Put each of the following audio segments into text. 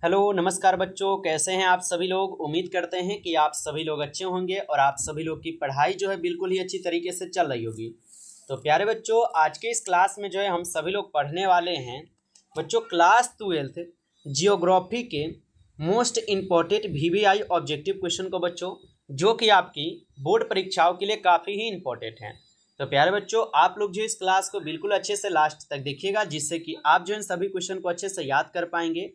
Hello नमस्कार बच्चों, कैसे हैं आप सभी लोग। उम्मीद करते हैं कि आप सभी लोग अच्छे होंगे और आप सभी लोग की पढ़ाई जो है बिल्कुल ही अच्छी तरीके से चल रही होगी। तो प्यारे बच्चों, आज के इस क्लास में जो है हम सभी लोग पढ़ने वाले हैं बच्चों क्लास 12 जियोग्राफी के most important VVI objective question को बच्चों, जो कि आपकी बोर्ड परीक्षाओं के लिए काफ़ी ही इम्पोर्टेंट हैं। तो प्यारे बच्चों, आप लोग जो इस क्लास को बिल्कुल अच्छे से लास्ट तक देखिएगा, जिससे कि आप जो इन सभी क्वेश्चन को अच्छे से याद कर पाएंगे।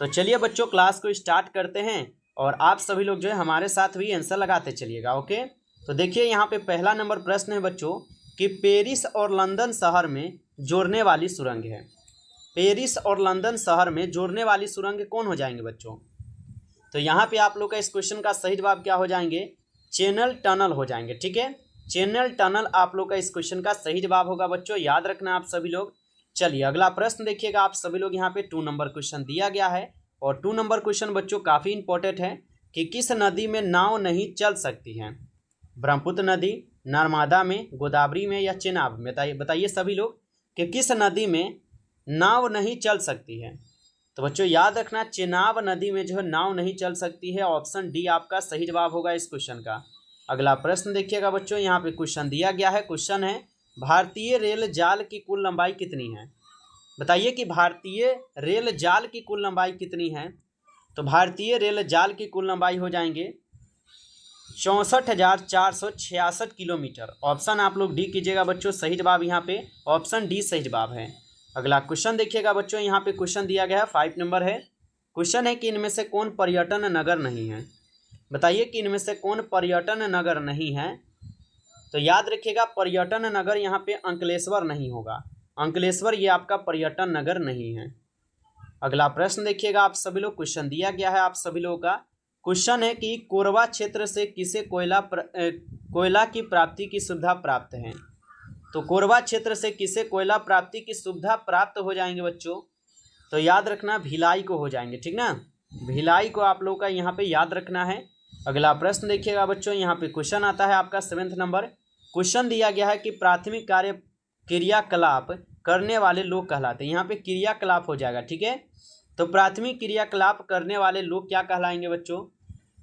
तो चलिए बच्चों, क्लास को स्टार्ट करते हैं और आप सभी लोग जो है हमारे साथ भी आंसर लगाते चलिएगा। ओके, तो देखिए यहाँ पे पहला नंबर प्रश्न है बच्चों कि पेरिस और लंदन शहर में जोड़ने वाली सुरंग है। पेरिस और लंदन शहर में जोड़ने वाली सुरंग कौन हो जाएंगे बच्चों। तो यहाँ पे आप लोग का इस क्वेश्चन का सही जवाब क्या हो जाएंगे, चैनल टनल हो जाएंगे। ठीक है, चैनल टनल आप लोग का इस क्वेश्चन का सही जवाब होगा बच्चों, याद रखना आप सभी लोग। चलिए अगला प्रश्न देखिएगा आप सभी लोग, यहाँ पे 2 नंबर क्वेश्चन दिया गया है और 2 नंबर क्वेश्चन बच्चों काफ़ी इंपॉर्टेंट है कि किस नदी में नाव नहीं चल सकती है। ब्रह्मपुत्र नदी, नर्मदा में, गोदावरी में या चेनाब में। बताइए सभी लोग कि किस नदी में नाव नहीं चल सकती है। तो बच्चों याद रखना, चेनाब नदी में जो है नाव नहीं चल सकती है। ऑप्शन डी आपका सही जवाब होगा इस क्वेश्चन का। अगला प्रश्न देखिएगा बच्चों, यहाँ पे क्वेश्चन दिया गया है। क्वेश्चन है भारतीय रेल जाल की कुल लंबाई कितनी है। बताइए कि भारतीय रेल जाल की कुल लंबाई कितनी है। तो भारतीय रेल जाल की कुल लंबाई हो जाएंगे 64,466 किलोमीटर। ऑप्शन आप लोग डी कीजिएगा बच्चों, सही जवाब यहाँ पे ऑप्शन डी सही जवाब है। अगला क्वेश्चन देखिएगा बच्चों, यहाँ पे क्वेश्चन दिया गया है 5 नंबर है। क्वेश्चन है कि इनमें से कौन पर्यटन नगर नहीं है। बताइए कि इनमें से कौन पर्यटन नगर नहीं है। तो याद रखिएगा, पर्यटन नगर यहाँ पे अंकलेश्वर नहीं होगा। अंकलेश्वर ये आपका पर्यटन नगर नहीं है। अगला प्रश्न देखिएगा आप सभी लोग, क्वेश्चन दिया गया है आप सभी लोगों का। क्वेश्चन है कि कोरबा क्षेत्र से किसे कोयला की प्राप्ति की सुविधा प्राप्त है। तो कोरबा क्षेत्र से किसे कोयला प्राप्ति की सुविधा प्राप्त हो जाएंगे बच्चों। तो याद रखना भिलाई को हो जाएंगे, ठीक ना। भिलाई को आप लोगों का यहाँ पे याद रखना है। अगला प्रश्न देखिएगा बच्चों, यहाँ पे क्वेश्चन आता है आपका 7 नंबर। क्वेश्चन दिया गया है कि प्राथमिक कार्य क्रियाकलाप करने वाले लोग कहलाते हैं। यहाँ पे क्रियाकलाप हो जाएगा, ठीक है। तो प्राथमिक क्रियाकलाप करने वाले लोग क्या कहलाएंगे बच्चों।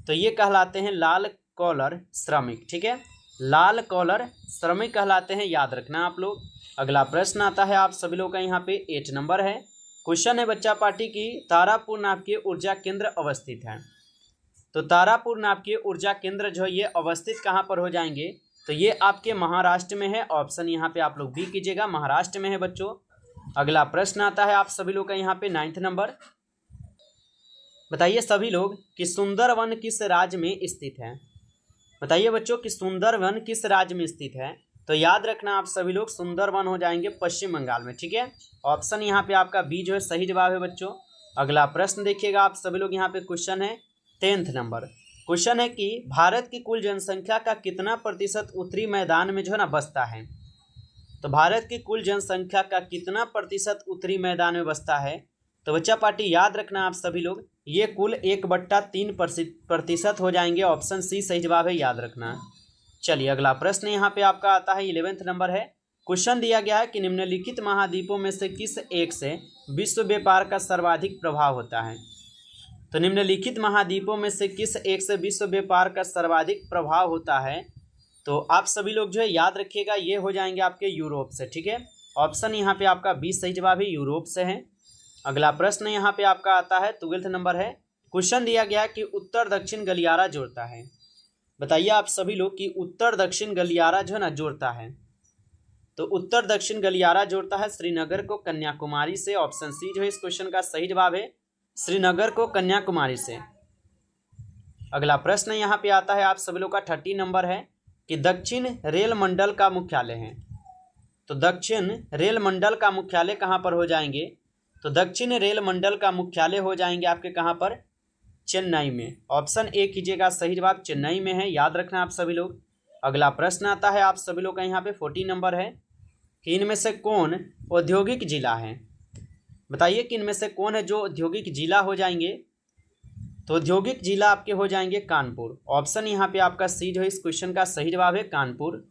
तो ये कहलाते हैं लाल कॉलर श्रमिक, ठीक है। लाल कॉलर श्रमिक कहलाते हैं, याद रखना आप लोग। अगला प्रश्न आता है आप सभी लोग का, यहाँ पे 8 नंबर है। क्वेश्चन है बच्चा पार्टी की तारापुर नाभिकीय ऊर्जा केंद्र अवस्थित है। तो तारापुर नाभिकीय ऊर्जा केंद्र जो है ये अवस्थित कहाँ पर हो जाएंगे। तो ये आपके महाराष्ट्र में है। ऑप्शन यहाँ पे आप लोग बी कीजिएगा, महाराष्ट्र में है बच्चों। अगला प्रश्न आता है आप सभी लोग का यहाँ पे 9 नंबर। बताइए सभी लोग कि सुंदरवन किस राज्य में स्थित है। बताइए बच्चों कि सुंदरवन किस राज्य में स्थित है। तो याद रखना आप सभी लोग, सुंदरवन हो जाएंगे पश्चिम बंगाल में, ठीक है। ऑप्शन यहाँ पे आपका बी जो है सही जवाब है बच्चों। अगला प्रश्न देखिएगा आप सभी लोग, यहाँ पे क्वेश्चन है 10 नंबर। क्वेश्चन है कि भारत की कुल जनसंख्या का कितना प्रतिशत उत्तरी मैदान में जो है ना बसता है। तो भारत की कुल जनसंख्या का कितना प्रतिशत उत्तरी मैदान में बसता है। तो बच्चा पार्टी याद रखना आप सभी लोग, ये कुल 1/3% हो जाएंगे। ऑप्शन सी सही जवाब है, याद रखना। चलिए अगला प्रश्न यहाँ पे आपका आता है 11 नंबर है। क्वेश्चन दिया गया है कि निम्नलिखित महाद्वीपों में से किस एक से विश्व व्यापार का सर्वाधिक प्रभाव होता है। तो निम्नलिखित महाद्वीपों में से किस एक से विश्व व्यापार का सर्वाधिक प्रभाव होता है। तो आप सभी लोग जो है याद रखिएगा, ये हो जाएंगे आपके यूरोप से, ठीक है। ऑप्शन यहाँ पे आपका 20 सही जवाब है, यूरोप से है। अगला प्रश्न यहाँ पे आपका आता है 12 नंबर है। क्वेश्चन दिया गया है कि उत्तर दक्षिण गलियारा जोड़ता है। बताइए आप सभी लोग कि उत्तर दक्षिण गलियारा जो है ना जोड़ता है। तो उत्तर दक्षिण गलियारा जोड़ता है श्रीनगर को कन्याकुमारी से। ऑप्शन सी जो है इस क्वेश्चन का सही जवाब है, श्रीनगर को कन्याकुमारी से। अगला प्रश्न यहाँ पे आता है आप सभी लोग का 30 नंबर है कि दक्षिण रेल मंडल का मुख्यालय है। तो दक्षिण रेल मंडल का मुख्यालय कहाँ पर हो जाएंगे। तो दक्षिण रेल मंडल का मुख्यालय हो जाएंगे आपके कहाँ पर, चेन्नई में। ऑप्शन ए कीजिएगा, सही जवाब चेन्नई में है, याद रखना आप सभी लोग। अगला प्रश्न आता है आप सभी लोग का यहाँ पे 40 नंबर है कि इनमें से कौन औद्योगिक जिला है। बताइए कि इनमें से कौन है जो औद्योगिक जिला हो जाएंगे। तो औद्योगिक जिला आपके हो जाएंगे कानपुर। ऑप्शन यहाँ पे आपका सी जो है इस क्वेश्चन का सही जवाब है, कानपुर।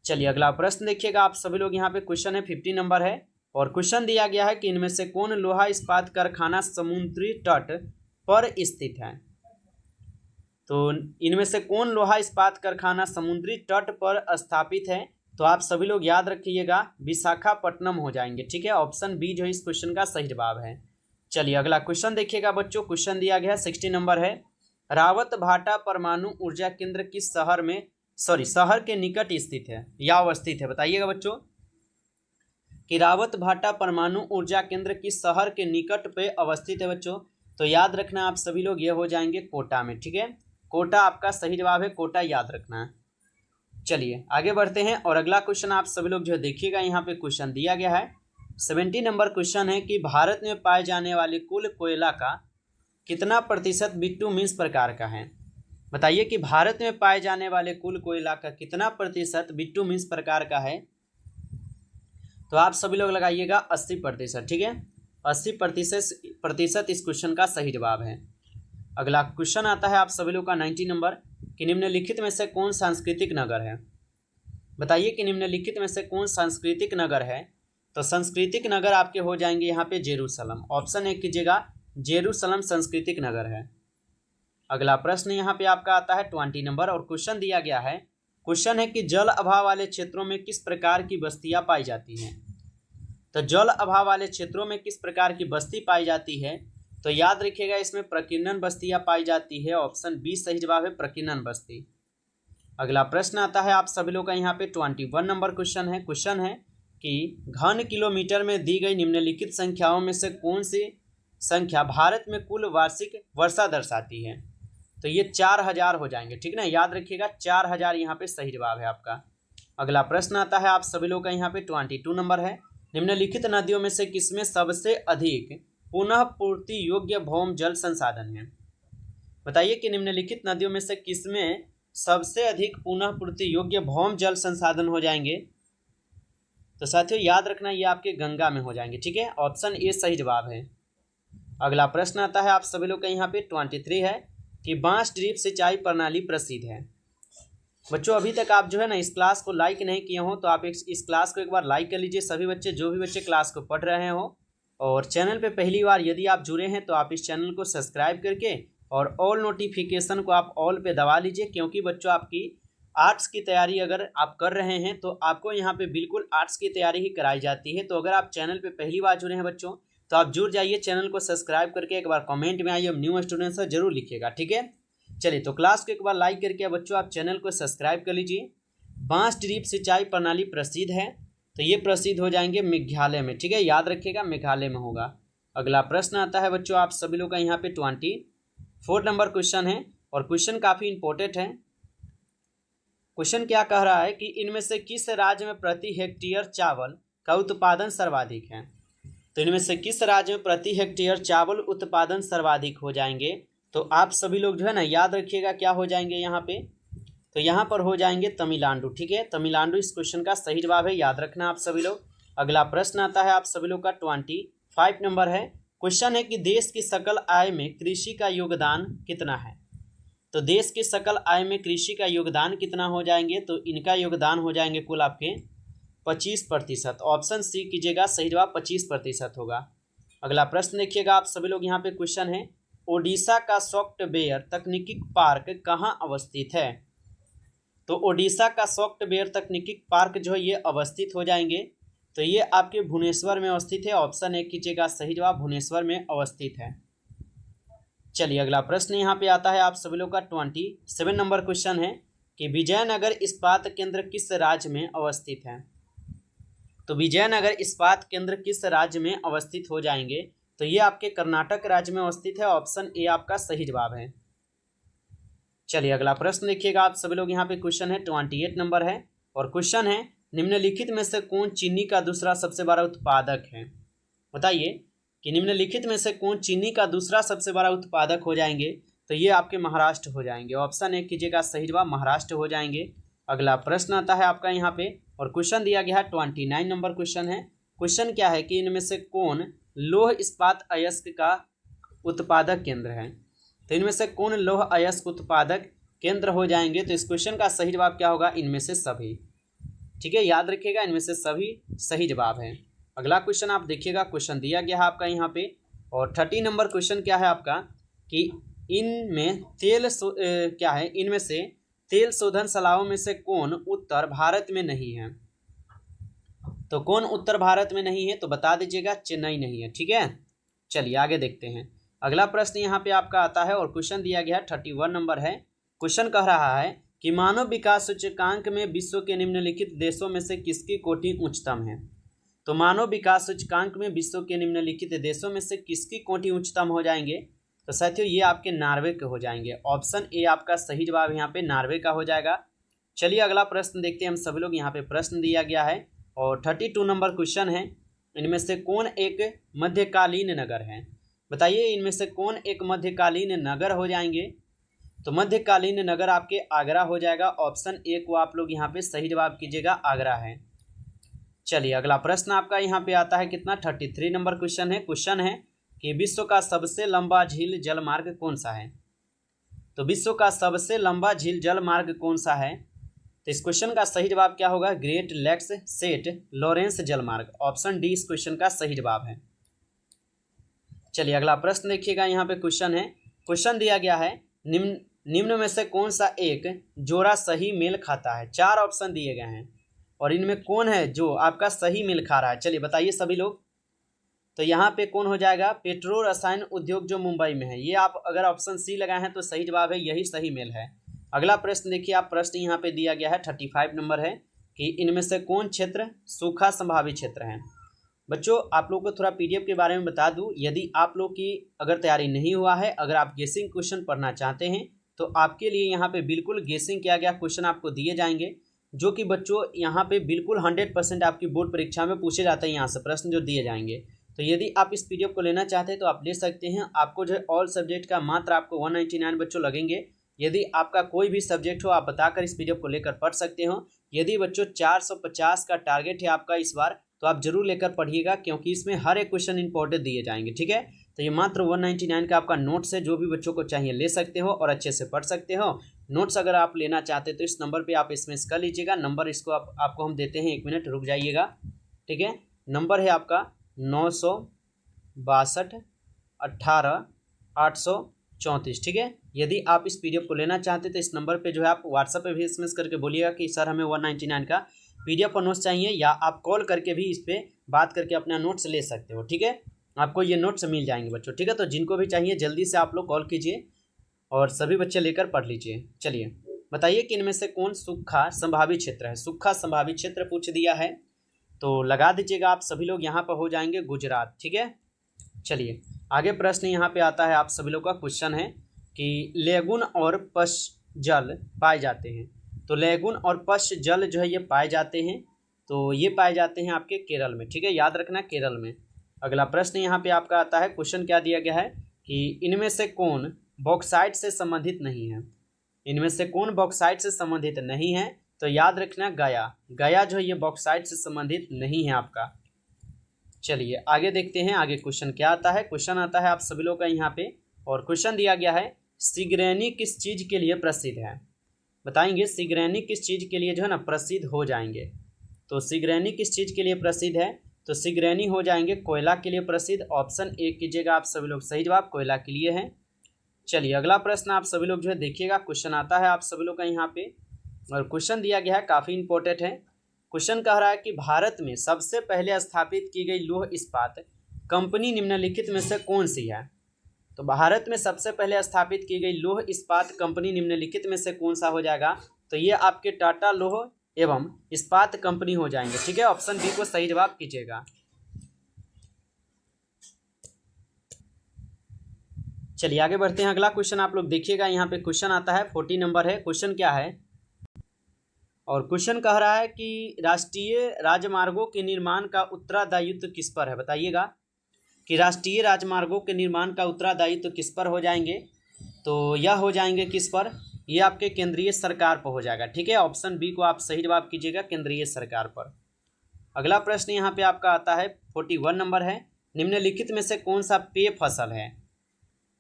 चलिए अगला प्रश्न देखिएगा आप सभी लोग, यहाँ पे क्वेश्चन है 50 नंबर है और क्वेश्चन दिया गया है कि इनमें से कौन लोहा इस्पात कारखाना समुद्री तट पर स्थित है। तो इनमें से कौन लोहा इस्पात कारखाना समुद्री तट पर स्थापित है, तो आप सभी लोग याद रखिएगा विशाखापट्टनम हो जाएंगे। ठीक है, ऑप्शन बी जो है इस क्वेश्चन का सही जवाब है। चलिए अगला क्वेश्चन देखिएगा बच्चों। क्वेश्चन दिया गया 60 नंबर है, रावत भाटा परमाणु ऊर्जा केंद्र किस शहर के निकट स्थित है या अवस्थित है। बताइएगा बच्चों कि रावत भाटा परमाणु ऊर्जा केंद्र किस शहर के निकट पे अवस्थित है बच्चों। तो याद रखना आप सभी लोग ये हो जाएंगे कोटा में। ठीक है, कोटा आपका सही जवाब है, कोटा याद रखना है। चलिए आगे बढ़ते हैं और अगला क्वेश्चन आप सभी लोग जो देखिएगा, यहाँ पे क्वेश्चन दिया गया है 70 नंबर क्वेश्चन है कि भारत में पाए जाने वाले कुल कोयला का कितना प्रतिशत बिटुमिन्स प्रकार का है। बताइए कि भारत में पाए जाने वाले कुल कोयला का कितना प्रतिशत बिटुमिन्स प्रकार का है। तो आप सभी लोग लगाइएगा 80%। ठीक है, 80% इस क्वेश्चन का सही जवाब है। अगला क्वेश्चन आता है आप सभी लोग का 90 नंबर कि निम्नलिखित में से कौन सांस्कृतिक नगर है। बताइए कि निम्नलिखित में से कौन सांस्कृतिक नगर है। तो सांस्कृतिक नगर आपके हो जाएंगे यहाँ पे जेरूसलम। ऑप्शन ए कीजिएगा, जेरूसलम सांस्कृतिक नगर है। अगला प्रश्न यहाँ पे आपका आता है 20 नंबर और क्वेश्चन दिया गया है, क्वेश्चन है कि जल अभाव वाले क्षेत्रों में किस प्रकार की बस्तियां पाई जाती हैं। तो जल अभाव वाले क्षेत्रों में किस प्रकार की बस्ती पाई जाती है। तो याद रखिएगा इसमें प्रकीर्णन बस्तियां पाई जाती है। ऑप्शन बी सही जवाब है, प्रकीर्णन बस्ती। अगला प्रश्न आता है आप सभी लोग का यहाँ पे 21 नंबर क्वेश्चन है। क्वेश्चन है कि घन किलोमीटर में दी गई निम्नलिखित संख्याओं में से कौन सी संख्या भारत में कुल वार्षिक वर्षा दर्शाती है। तो ये 4000 हो जाएंगे। ठीक ना, याद रखिएगा 4000 यहाँ पे सही जवाब है आपका। अगला प्रश्न आता है आप सभी लोग का यहाँ पे 22 नंबर है, निम्नलिखित नदियों में से किसमें सबसे अधिक पुनः पूर्ति योग्य भौम जल संसाधन है। बताइए कि निम्नलिखित नदियों में से किसमें सबसे अधिक पुनः पूर्ति योग्य भौम जल संसाधन हो जाएंगे। तो साथियों याद रखना ये आपके गंगा में हो जाएंगे। ठीक है, ऑप्शन ए सही जवाब है। अगला प्रश्न आता है आप सभी लोग का यहाँ पे 23 है कि बांस ड्रिप सिंचाई प्रणाली प्रसिद्ध है। बच्चों अभी तक आप जो है ना इस क्लास को लाइक नहीं किए हो तो आप इस क्लास को एक बार लाइक कर लीजिए। सभी बच्चे जो भी बच्चे क्लास को पढ़ रहे हो, और चैनल पे पहली बार यदि आप जुड़े हैं तो आप इस चैनल को सब्सक्राइब करके और ऑल नोटिफिकेशन को आप ऑल पे दबा लीजिए, क्योंकि बच्चों आपकी आर्ट्स की तैयारी अगर आप कर रहे हैं तो आपको यहाँ पे बिल्कुल आर्ट्स की तैयारी ही कराई जाती है। तो अगर आप चैनल पे पहली बार जुड़े हैं बच्चों तो आप जुड़ जाइए, चैनल को सब्सक्राइब करके एक बार कमेंट में आइए न्यू स्टूडेंट से जरूर लिखिएगा। ठीक है, चलिए तो क्लास को एक बार लाइक करके बच्चों आप चैनल को सब्सक्राइब कर लीजिए। बांस ड्रिप सिंचाई प्रणाली प्रसिद्ध है, तो ये प्रसिद्ध हो जाएंगे मेघालय में। ठीक है, याद रखिएगा मेघालय में होगा। अगला प्रश्न आता है बच्चों आप सभी लोग का यहाँ पे 24 नंबर क्वेश्चन है और क्वेश्चन काफ़ी इंपॉर्टेंट है। क्वेश्चन क्या कह रहा है कि इनमें से किस राज्य में प्रति हेक्टेयर चावल का उत्पादन सर्वाधिक है। तो इनमें से किस राज्य में प्रति हेक्टेयर चावल उत्पादन सर्वाधिक हो जाएंगे। तो आप सभी लोग जो है ना याद रखिएगा क्या हो जाएंगे यहाँ पे। तो यहाँ पर हो जाएंगे तमिलनाडु। ठीक है, तमिलनाडु इस क्वेश्चन का सही जवाब है, याद रखना आप सभी लोग। अगला प्रश्न आता है आप सभी लोग का 25 नंबर है। क्वेश्चन है कि देश की सकल आय में कृषि का योगदान कितना है। तो देश की सकल आय में कृषि का योगदान कितना हो जाएंगे। तो इनका योगदान हो जाएंगे कुल आपके 25%। ऑप्शन सी कीजिएगा, सही जवाब 25% होगा। अगला प्रश्न देखिएगा आप सभी लोग यहाँ पे। क्वेश्चन है ओडिशा का सॉफ्टवेयर तकनीकी पार्क कहाँ अवस्थित है। तो ओडिशा का सॉफ्टवेयर तकनीकी पार्क जो है ये अवस्थित हो जाएंगे। तो ये आपके भुवनेश्वर में अवस्थित है। ऑप्शन ए कीजिएगा, सही जवाब भुवनेश्वर में अवस्थित है। चलिए अगला प्रश्न यहाँ पे आता है आप सभी लोग का 27 नंबर क्वेश्चन है कि विजयनगर इस्पात केंद्र किस राज्य में अवस्थित है। तो विजयनगर इस्पात केंद्र किस राज्य में अवस्थित हो जाएंगे। तो ये आपके कर्नाटक राज्य में अवस्थित है। ऑप्शन ए आपका सही जवाब है। चलिए अगला प्रश्न देखिएगा आप सभी लोग यहाँ पे। क्वेश्चन है 28 नंबर है और क्वेश्चन है निम्नलिखित में से कौन चीनी का दूसरा सबसे बड़ा उत्पादक है। बताइए कि निम्नलिखित में से कौन चीनी का दूसरा सबसे बड़ा उत्पादक हो जाएंगे। तो ये आपके महाराष्ट्र हो जाएंगे। ऑप्शन ए कीजिएगा, सही जवाब महाराष्ट्र हो जाएंगे। अगला प्रश्न आता है आपका यहाँ पे और क्वेश्चन दिया गया है 29 नंबर क्वेश्चन है। क्वेश्चन क्या है कि इनमें से कौन लौह इस्पात अयस्क का उत्पादक केंद्र है। तो इनमें से कौन लौह अयस्क उत्पादक केंद्र हो जाएंगे। तो इस क्वेश्चन का सही जवाब क्या होगा, इनमें से सभी। ठीक है, याद रखिएगा इनमें से सभी सही जवाब है। अगला क्वेश्चन आप देखिएगा, क्वेश्चन दिया गया है आपका यहाँ पे, और 30 नंबर क्वेश्चन क्या है आपका कि इनमें से तेल शोधनशालाओं में से कौन उत्तर भारत में नहीं है। तो कौन उत्तर भारत में नहीं है, तो बता दीजिएगा, चेन्नई नहीं है। ठीक है, चलिए आगे देखते हैं। अगला प्रश्न यहाँ पे आपका आता है और क्वेश्चन दिया गया है 31 नंबर है। क्वेश्चन कह रहा है कि मानव विकास सूचकांक में विश्व के निम्नलिखित देशों में से किसकी कोटि उच्चतम है। तो मानव विकास सूचकांक में विश्व के निम्नलिखित देशों में से किसकी कोटि उच्चतम हो जाएंगे, तो साथियों ये आपके नॉर्वे के हो जाएंगे। ऑप्शन ए आपका सही जवाब यहाँ पे नॉर्वे का हो जाएगा। चलिए अगला प्रश्न देखते हैं हम सभी लोग। यहाँ पे प्रश्न दिया गया है और 32 नंबर क्वेश्चन है, इनमें से कौन एक मध्यकालीन नगर है। बताइए इनमें से कौन एक मध्यकालीन नगर हो जाएंगे। तो मध्यकालीन नगर आपके आगरा हो जाएगा। ऑप्शन ए को आप लोग यहाँ पे सही जवाब कीजिएगा, आगरा है। चलिए अगला प्रश्न आपका यहाँ पे आता है कितना, 33 नंबर क्वेश्चन है। क्वेश्चन है कि विश्व का सबसे लंबा झील जलमार्ग कौन सा है। तो विश्व का सबसे लंबा झील जलमार्ग कौन सा है, तो इस क्वेश्चन का सही जवाब क्या होगा, ग्रेट लेक्स सेंट लॉरेंस जलमार्ग। ऑप्शन डी इस क्वेश्चन का सही जवाब है। चलिए अगला प्रश्न देखिएगा, यहाँ पे क्वेश्चन है, क्वेश्चन दिया गया है निम्न में से कौन सा एक जोड़ा सही मेल खाता है। 4 ऑप्शन दिए गए हैं और इनमें कौन है जो आपका सही मेल खा रहा है। चलिए बताइए सभी लोग। तो यहाँ पे कौन हो जाएगा, पेट्रो रसायन उद्योग जो मुंबई में है। ये आप अगर ऑप्शन सी लगाए हैं तो सही जवाब है, यही सही मेल है। अगला प्रश्न देखिए आप, प्रश्न यहाँ पे दिया गया है 35 नंबर है कि इनमें से कौन क्षेत्र सूखा संभावित क्षेत्र है। बच्चों आप लोग को थोड़ा पीडीएफ के बारे में बता दूं, यदि आप लोग की अगर तैयारी नहीं हुआ है, अगर आप गेसिंग क्वेश्चन पढ़ना चाहते हैं तो आपके लिए यहाँ पे बिल्कुल गेसिंग किया गया क्वेश्चन आपको दिए जाएंगे, जो कि बच्चों यहाँ पे बिल्कुल 100% आपकी बोर्ड परीक्षा में पूछे जाते हैं। यहाँ से प्रश्न जो दिए जाएंगे, तो यदि आप इस पीडीएफ को लेना चाहते हैं तो आप ले सकते हैं। आपको जो है ऑल सब्जेक्ट का मात्र आपको 199 बच्चों लगेंगे। यदि आपका कोई भी सब्जेक्ट हो आप बताकर इस पीडीएफ को लेकर पढ़ सकते हो। यदि बच्चों 450 का टारगेट है आपका इस बार, तो आप जरूर लेकर पढ़िएगा, क्योंकि इसमें हर एक क्वेश्चन इंपॉर्टेंट दिए जाएंगे। ठीक है, तो ये मात्र 199 का आपका नोट्स है, जो भी बच्चों को चाहिए ले सकते हो और अच्छे से पढ़ सकते हो। नोट्स अगर आप लेना चाहते तो इस नंबर पे आप एसएमएस कर लीजिएगा। नंबर इसको आपको हम देते हैं, 1 मिनट रुक जाइएगा। ठीक है, नंबर है आपका 962 18 834। ठीक है, यदि आप इस पीडीएफ को लेना चाहते तो इस नंबर पे जो है आप व्हाट्सएप पे भी एसएमएस करके बोलिएगा कि सर हमें 199 का पीडीएफ और नोट्स चाहिए, या आप कॉल करके भी इस पर बात करके अपना नोट्स ले सकते हो। ठीक है, आपको ये नोट्स मिल जाएंगे बच्चों। ठीक है, तो जिनको भी चाहिए जल्दी से आप लोग कॉल कीजिए और सभी बच्चे लेकर पढ़ लीजिए। चलिए बताइए कि इनमें से कौन सूखा संभावित क्षेत्र है। सूखा संभावित क्षेत्र पूछ दिया है तो लगा दीजिएगा आप सभी लोग, यहाँ पर हो जाएंगे गुजरात। ठीक है, चलिए आगे प्रश्न यहाँ पे आता है आप सभी लोग का। क्वेश्चन है कि लेगुन और पश्च जल पाए जाते हैं। तो लेगुन और पश्च जल जो है ये पाए जाते हैं, तो ये पाए जाते हैं आपके केरल में। ठीक है, याद रखना केरल में। अगला प्रश्न यहाँ पे आपका आता है, क्वेश्चन क्या दिया गया है कि इनमें से कौन बॉक्साइट से संबंधित नहीं है। इनमें से कौन बॉक्साइट से संबंधित नहीं है, तो याद रखना गया जो ये बॉक्साइट से संबंधित नहीं है आपका। चलिए आगे देखते हैं, आगे क्वेश्चन क्या आता है। क्वेश्चन आता है आप सभी लोग का यहाँ पे और क्वेश्चन दिया गया है, सिगरेनी किस चीज़ के लिए प्रसिद्ध है। बताएंगे सिगरेनी किस चीज़ के लिए जो है ना प्रसिद्ध हो जाएंगे। तो सिगरेनी किस चीज़ के लिए प्रसिद्ध है, तो सिगरेनी हो जाएंगे कोयला के लिए प्रसिद्ध। ऑप्शन ए कीजिएगा आप सभी लोग, सही जवाब कोयला के लिए है। चलिए अगला प्रश्न आप सभी लोग जो है देखिएगा, क्वेश्चन आता है आप सभी लोग का यहाँ पे और क्वेश्चन दिया गया है, काफ़ी इंपॉर्टेंट है। क्वेश्चन कह रहा है कि भारत में सबसे पहले स्थापित की गई लौह इस्पात कंपनी निम्नलिखित में से कौन सी है। तो भारत में सबसे पहले स्थापित की गई लौह इस्पात कंपनी निम्नलिखित में से कौन सा हो जाएगा, तो ये आपके टाटा लौह एवं इस्पात कंपनी हो जाएंगे। ठीक है, ऑप्शन बी को सही जवाब कीजिएगा। चलिए आगे बढ़ते हैं, अगला क्वेश्चन आप लोग देखिएगा। यहाँ पे क्वेश्चन आता है 40 नंबर है। क्वेश्चन क्या है और क्वेश्चन कह रहा है कि राष्ट्रीय राजमार्गों के निर्माण का उत्तरदायित्व किस पर है। बताइएगा कि राष्ट्रीय राजमार्गों के निर्माण का उत्तरदायित्व किस पर हो जाएंगे, तो यह हो जाएंगे किस पर, ये आपके केंद्रीय सरकार पर हो जाएगा। ठीक है, ऑप्शन बी को आप सही जवाब कीजिएगा, केंद्रीय सरकार पर। अगला प्रश्न यहाँ पे आपका आता है 41 नंबर है, निम्नलिखित में से कौन सा पेय फसल है।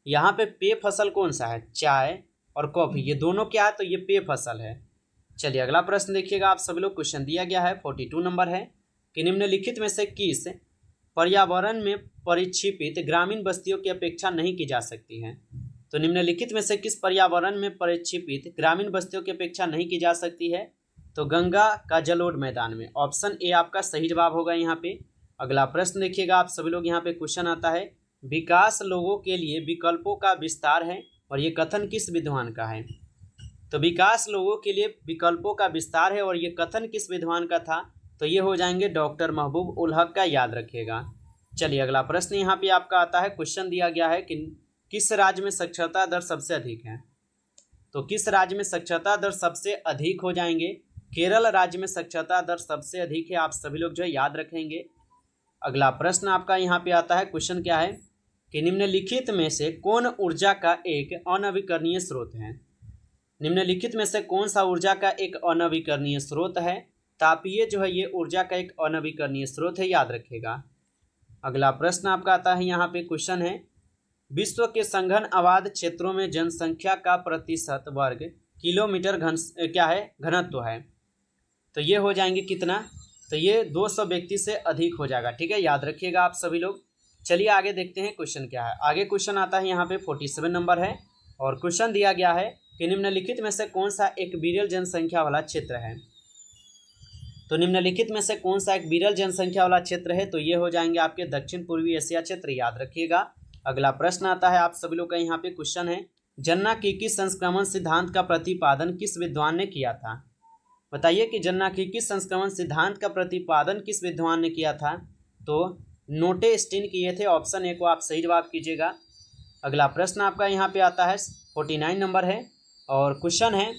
यहाँ पे पेय फसल कौन सा है, चाय और कॉफी, ये दोनों क्या है, तो ये पेय फसल है। चलिए अगला प्रश्न देखिएगा आप सभी लोग, क्वेश्चन दिया गया है 42 नंबर है कि निम्नलिखित में से किस पर्यावरण में परिक्षेपित ग्रामीण बस्तियों की अपेक्षा नहीं की जा सकती है। तो निम्नलिखित में से किस पर्यावरण में परिक्षेपित ग्रामीण बस्तियों की अपेक्षा नहीं की जा सकती है? तो गंगा का जलोढ़ मैदान में। ऑप्शन ए आपका सही जवाब होगा यहाँ पे। अगला प्रश्न देखिएगा आप सभी लोग, यहाँ पे क्वेश्चन आता है, विकास लोगों के लिए विकल्पों का विस्तार है, और ये कथन किस विद्वान का है? तो विकास लोगों के लिए विकल्पों का विस्तार है और ये कथन किस विद्वान का था? तो ये हो जाएंगे डॉक्टर महबूब उल हक का, याद रखिएगा। चलिए अगला प्रश्न यहाँ पे आपका आता है, क्वेश्चन दिया गया है कि किस राज्य में साक्षरता दर सबसे अधिक है? तो किस राज्य में साक्षरता दर सबसे अधिक हो जाएंगे? केरल राज्य में साक्षरता दर सबसे अधिक है, आप सभी लोग जो है याद रखेंगे। अगला प्रश्न आपका यहाँ पे आता है, क्वेश्चन क्या है कि निम्नलिखित में से कौन ऊर्जा का एक अनवीकरणीय स्रोत है? निम्नलिखित में से कौन सा ऊर्जा का एक अनवीकरणीय स्रोत है? तापीय जो है ये ऊर्जा का एक अनवीकरणीय स्रोत है, याद रखेगा। अगला प्रश्न आपका आता है, यहाँ पे क्वेश्चन है, विश्व के संघन आबाद क्षेत्रों में जनसंख्या का प्रतिशत वर्ग किलोमीटर घनत्व है। तो ये हो जाएंगे कितना? तो ये 200 व्यक्ति से अधिक हो जाएगा, ठीक है, याद रखिएगा आप सभी लोग। चलिए आगे देखते हैं क्वेश्चन क्या है। आगे क्वेश्चन आता है यहाँ पे 47 नंबर है, और क्वेश्चन दिया गया है कि निम्नलिखित में से कौन सा एक विरल जनसंख्या वाला क्षेत्र है? तो निम्नलिखित में से कौन सा एक विरल जनसंख्या वाला क्षेत्र है? तो ये हो जाएंगे आपके दक्षिण पूर्वी एशिया क्षेत्र, याद रखिएगा। अगला प्रश्न आता है आप सभी लोग का, यहाँ पे क्वेश्चन है, जन्नाकीकी संक्रमण सिद्धांत का प्रतिपादन किस विद्वान ने किया था? बताइए कि जन्नाकीकी संक्रमण सिद्धांत का प्रतिपादन किस विद्वान ने किया था? तो नोटे स्टीन किए थे। ऑप्शन ए को आप सही जवाब कीजिएगा। अगला प्रश्न आपका यहाँ पे आता है 49 नंबर है, और क्वेश्चन है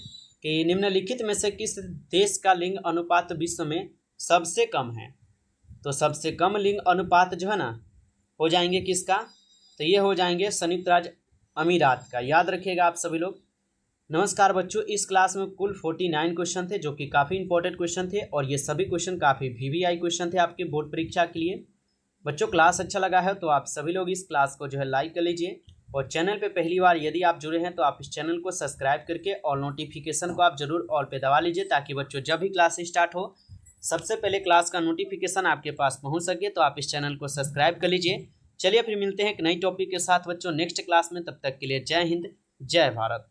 कि निम्नलिखित में से किस देश का लिंग अनुपात विश्व में सबसे कम है? तो सबसे कम लिंग अनुपात जो है ना, हो जाएंगे किसका? तो ये हो जाएंगे संयुक्त राज्य अमीरात का, याद रखिएगा आप सभी लोग। नमस्कार बच्चों, इस क्लास में कुल 49 क्वेश्चन थे जो कि काफ़ी इंपॉर्टेंट क्वेश्चन थे, और ये सभी क्वेश्चन काफ़ी VVI क्वेश्चन थे आपके बोर्ड परीक्षा के लिए। बच्चों क्लास अच्छा लगा है तो आप सभी लोग इस क्लास को जो है लाइक कर लीजिए, और चैनल पे पहली बार यदि आप जुड़े हैं तो आप इस चैनल को सब्सक्राइब करके और नोटिफिकेशन को आप जरूर ऑल पे दबा लीजिए, ताकि बच्चों जब भी क्लास स्टार्ट हो सबसे पहले क्लास का नोटिफिकेशन आपके पास पहुंच सके। तो आप इस चैनल को सब्सक्राइब कर लीजिए। चलिए फिर मिलते हैं एक नई टॉपिक के साथ बच्चों नेक्स्ट क्लास में, तब तक के लिए जय हिंद जय भारत।